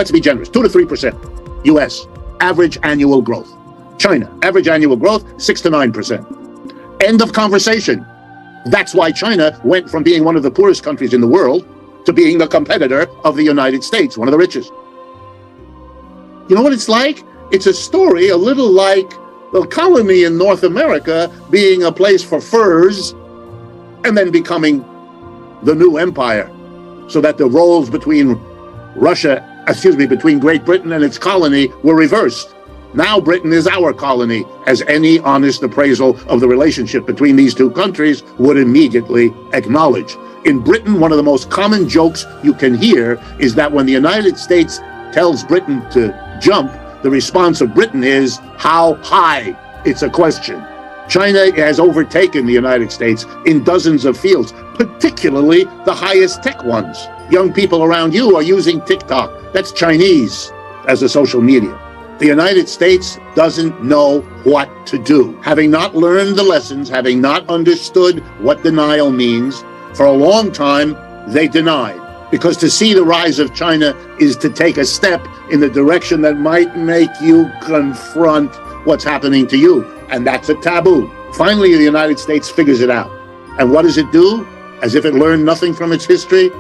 let's be generous, 2 to 3%. US, average annual growth. China, average annual growth, 6 to 9%. End of conversation. That's why China went from being one of the poorest countries in the world to being the competitor of the United States, one of the richest. You know what it's like? It's a story a little like the colony in North America being a place for furs and then becoming the new empire, so that the roles between between Great Britain and its colony were reversed. Now Britain is our colony, as any honest appraisal of the relationship between these two countries would immediately acknowledge. In Britain, one of the most common jokes you can hear is that when the United States tells Britain to jump, the response of Britain is, how high? It's a question. China has overtaken the United States in dozens of fields, particularly the highest tech ones. Young people around you are using TikTok. That's Chinese as a social media. The United States doesn't know what to do. Having not learned the lessons, having not understood what denial means, for a long time, they denied. Because to see the rise of China is to take a step in the direction that might make you confront what's happening to you. And that's a taboo. Finally, the United States figures it out. And what does it do? As if it learned nothing from its history?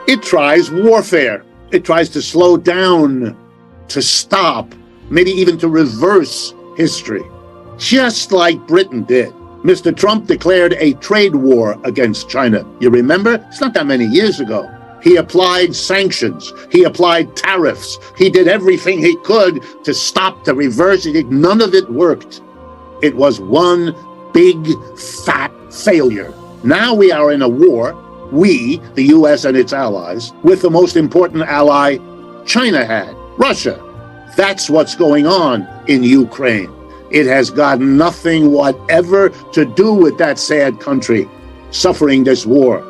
It tries warfare. It tries to slow down, to stop, maybe even to reverse history. Just like Britain did. Mr. Trump declared a trade war against China. You remember? It's not that many years ago. He applied sanctions. He applied tariffs. He did everything he could to stop, to reverse it. None of it worked. It was one big, fat failure. Now we are in a war, we, the US and its allies, with the most important ally China had, Russia. That's what's going on in Ukraine. It has got nothing whatever to do with that sad country suffering this war.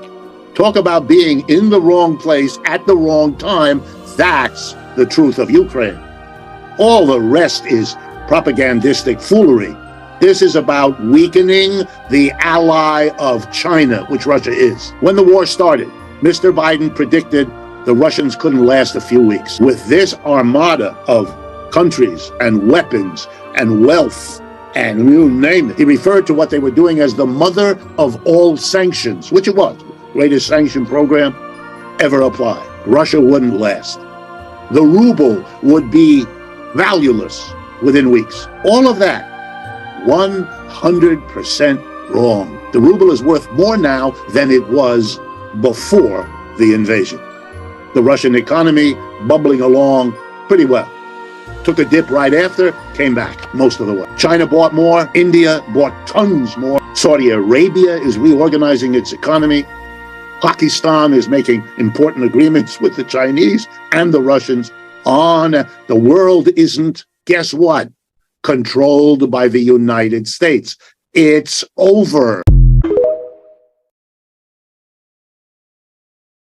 Talk about being in the wrong place at the wrong time. That's the truth of Ukraine. All the rest is propagandistic foolery. This is about weakening the ally of China, which Russia is. When the war started, Mr. Biden predicted the Russians couldn't last a few weeks. With this armada of countries and weapons and wealth, and you name it. He referred to what they were doing as the mother of all sanctions, which it was. Greatest sanction program ever applied. Russia wouldn't last. The ruble would be valueless within weeks. All of that, 100% wrong. The ruble is worth more now than it was before the invasion. The Russian economy bubbling along pretty well. Took a dip right after, came back most of the way. China bought more, India bought tons more. Saudi Arabia is reorganizing its economy. Pakistan is making important agreements with the Chinese and the Russians. The world isn't, guess what? Controlled by the United States. It's over.